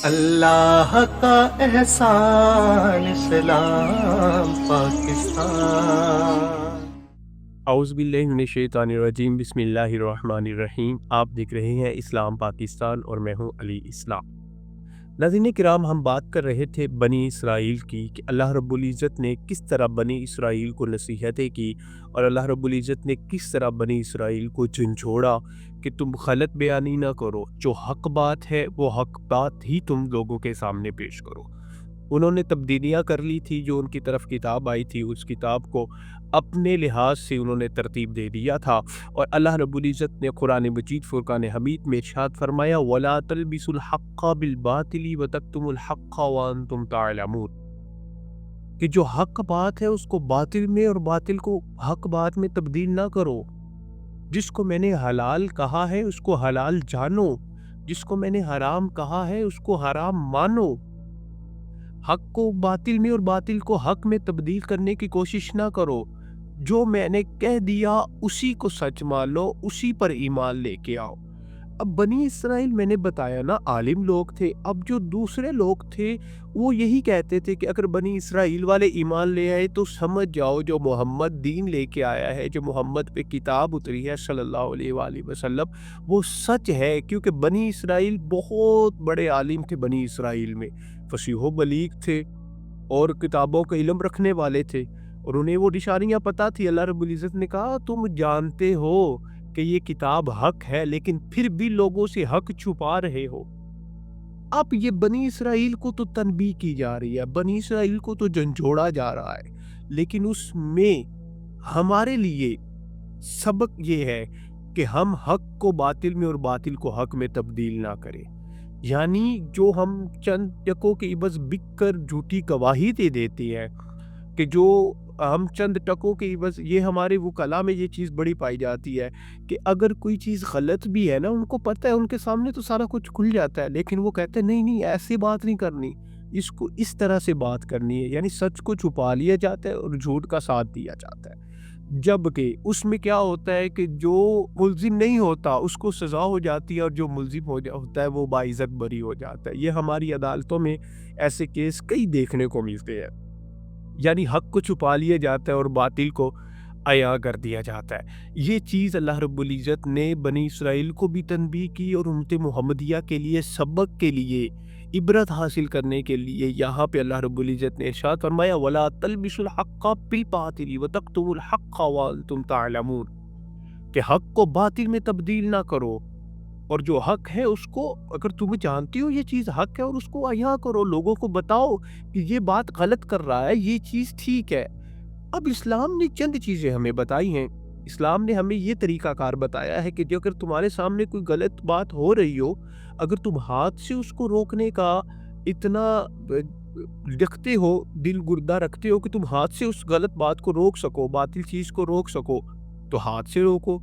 اللہ کا احسان اسلام پاکستان۔ اعوذ باللہ من الشیطان الرجیم، بسم اللہ الرحمن الرحیم۔ آپ دیکھ رہے ہیں اسلام پاکستان اور میں ہوں علی اسلام۔ ناظرین کرام، ہم بات کر رہے تھے بنی اسرائیل کی کہ اللہ رب العزت نے کس طرح بنی اسرائیل کو نصیحتیں کی اور اللہ رب العزت نے کس طرح بنی اسرائیل کو جھنجھوڑا کہ تم غلط بیانی نہ کرو، جو حق بات ہے وہ حق بات ہی تم لوگوں کے سامنے پیش کرو۔ انہوں نے تبدیلیاں کر لی تھی، جو ان کی طرف کتاب آئی تھی اس کتاب کو اپنے لحاظ سے انہوں نے ترتیب دے دیا تھا، اور اللہ رب العزت نے قرآن مجید فرقان حمید میں ارشاد فرمایا وَلَا تَلْبِسُوا الْحَقَّ بِالْبَاطِلِ وَتَكْتُمُوا الْحَقَّ وَأَنْتُمْ تَعْلَمُونَ، کہ جو حق بات ہے اس کو باطل میں اور باطل کو حق بات میں تبدیل نہ کرو۔ جس کو میں نے حلال کہا ہے اس کو حلال جانو، جس کو میں نے حرام کہا ہے اس کو حرام مانو۔ حق کو باطل میں اور باطل کو حق میں تبدیل کرنے کی کوشش نہ کرو۔ جو میں نے کہہ دیا اسی کو سچ مان لو، اسی پر ایمان لے کے آؤ۔ اب بنی اسرائیل میں نے بتایا نا عالم لوگ تھے، اب جو دوسرے لوگ تھے وہ یہی کہتے تھے کہ اگر بنی اسرائیل والے ایمان لے آئے تو سمجھ جاؤ جو محمد دین لے کے آیا ہے، جو محمد پہ کتاب اتری ہے صلی اللہ علیہ وآلہ وسلم، وہ سچ ہے۔ کیونکہ بنی اسرائیل بہت بڑے عالم تھے، بنی اسرائیل میں فصیح و بلیغ تھے اور کتابوں کا علم رکھنے والے تھے، اور انہیں وہ نشانیاں پتہ تھی۔ اللہ رب العزت نے کہا تم جانتے ہو کہ یہ کتاب حق ہے لیکن پھر بھی لوگوں سے حق چھپا رہے ہو۔ اب یہ بنی اسرائیل کو تو تنبیہ کی جا رہی ہے، بنی اسرائیل کو تو جھنجھوڑا جا رہا ہے، لیکن اس میں ہمارے لیے سبق یہ ہے کہ ہم حق کو باطل میں اور باطل کو حق میں تبدیل نہ کریں۔ یعنی جو ہم چند ٹکوں کے عوض بک کر جھوٹی گواہی دے دیتے ہیں، کہ جو ہم چند ٹکوں کے عوض، یہ ہمارے وکلا میں یہ چیز بڑی پائی جاتی ہے کہ اگر کوئی چیز غلط بھی ہے نا، ان کو پتہ ہے، ان کے سامنے تو سارا کچھ کھل جاتا ہے، لیکن وہ کہتے ہیں نہیں ایسی بات نہیں کرنی، اس کو اس طرح سے بات کرنی ہے۔ یعنی سچ کو چھپا لیا جاتا ہے اور جھوٹ کا ساتھ دیا جاتا ہے، جبکہ اس میں کیا ہوتا ہے کہ جو ملزم نہیں ہوتا اس کو سزا ہو جاتی ہے، اور جو ملزم ہوتا ہے وہ باعزت بری ہو جاتا ہے۔ یہ ہماری عدالتوں میں ایسے کیس کئی دیکھنے کو ملتے ہیں۔ یعنی حق کو چھپا لیا جاتا ہے اور باطل کو عیاں کر دیا جاتا ہے۔ یہ چیز اللہ رب العزت نے بنی اسرائیل کو بھی تنبیہ کی، اور امت محمدیہ کے لیے سبق کے لیے عبرت حاصل کرنے کے لیے یہاں پہ اللہ رب العزت نے ارشاد فرمایا وَلَا تَلْبِسُوا الْحَقَّ بِالْبَاطِلِ وَتَكْتُمُوا الْحَقَّ وَأَنْتُمْ تَعْلَمُونَ، کہ حق کو باطل میں تبدیل نہ کرو، اور جو حق ہے اس کو اگر تم جانتی ہو یہ چیز حق ہے اور اس کو عیاں کرو، لوگوں کو بتاؤ کہ یہ بات غلط کر رہا ہے، یہ چیز ٹھیک ہے۔ اب اسلام نے چند چیزیں ہمیں بتائی ہیں، اسلام نے ہمیں یہ طریقہ کار بتایا ہے کہ جو اگر تمہارے سامنے کوئی غلط بات ہو رہی ہو، اگر تم ہاتھ سے اس کو روکنے کا اتنا رکھتے ہو، دل گردہ رکھتے ہو کہ تم ہاتھ سے اس غلط بات کو روک سکو، باطل چیز کو روک سکو، تو ہاتھ سے روکو۔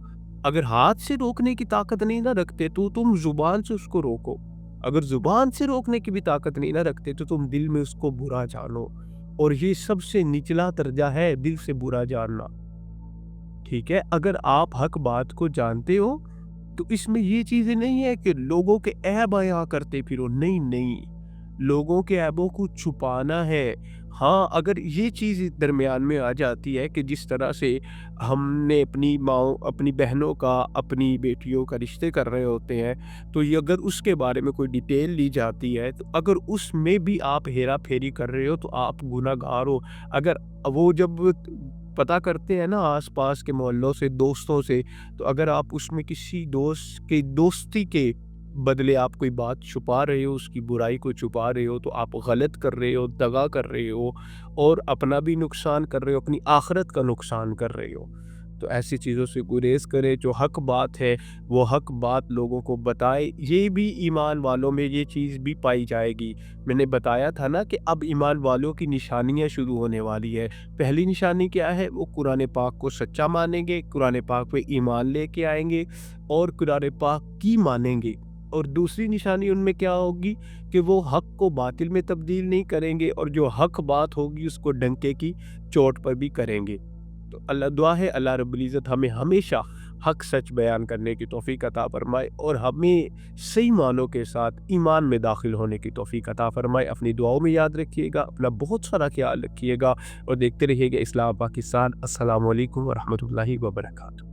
اگر ہاتھ سے روکنے کی طاقت نہیں نہ رکھتے تو تم زبان سے اس کو روکو۔ اگر زبان سے روکنے کی بھی طاقت نہیں نہ رکھتے تو تم دل میں اس کو برا جانو، اور یہ سب سے نچلا درجہ ہے، دل سے برا جاننا۔ ٹھیک ہے، اگر آپ حق بات کو جانتے ہو تو اس میں یہ چیزیں نہیں ہے کہ لوگوں کے عیب بیاں کرتے پھرو، نہیں، لوگوں کے عیبوں کو چھپانا ہے۔ ہاں، اگر یہ چیز درمیان میں آ جاتی ہے کہ جس طرح سے ہم نے اپنی ماؤں، اپنی بہنوں کا، اپنی بیٹیوں کا رشتے کر رہے ہوتے ہیں، تو یہ اگر اس کے بارے میں کوئی ڈیٹیل لی جاتی ہے تو اگر اس میں بھی آپ ہیرا پھیری کر رہے ہو تو آپ گناہ گار ہو۔ اگر وہ جب پتہ کرتے ہیں نا آس پاس کے محلوں سے، دوستوں سے، تو اگر آپ اس میں کسی دوست کی دوستی کے بدلے آپ کوئی بات چھپا رہے ہو، اس کی برائی کو چھپا رہے ہو، تو آپ غلط کر رہے ہو، دغا کر رہے ہو، اور اپنا بھی نقصان کر رہے ہو، اپنی آخرت کا نقصان کر رہے ہو۔ تو ایسی چیزوں سے گریز کرے، جو حق بات ہے وہ حق بات لوگوں کو بتائے۔ یہ بھی ایمان والوں میں یہ چیز بھی پائی جائے گی۔ میں نے بتایا تھا نا کہ اب ایمان والوں کی نشانیاں شروع ہونے والی ہے۔ پہلی نشانی کیا ہے؟ وہ قرآن پاک کو سچا مانیں گے، قرآن پاک پہ ایمان لے کے آئیں گے اور قرآن پاک کی مانیں گے۔ اور دوسری نشانی ان میں کیا ہوگی کہ وہ حق کو باطل میں تبدیل نہیں کریں گے، اور جو حق بات ہوگی اس کو ڈنکے کی چوٹ پر بھی کریں گے۔ تو اللہ دعا ہے اللہ رب العزت ہمیں ہمیشہ حق سچ بیان کرنے کی توفیق عطا فرمائے اور ہمیں صحیح معنوں کے ساتھ ایمان میں داخل ہونے کی توفیق عطا فرمائے۔ اپنی دعاؤں میں یاد رکھیے گا، اپنا بہت سارا خیال رکھیے گا اور دیکھتے رہیے گا اسلام پاکستان۔ السلام علیکم ورحمۃ اللہ وبرکاتہ۔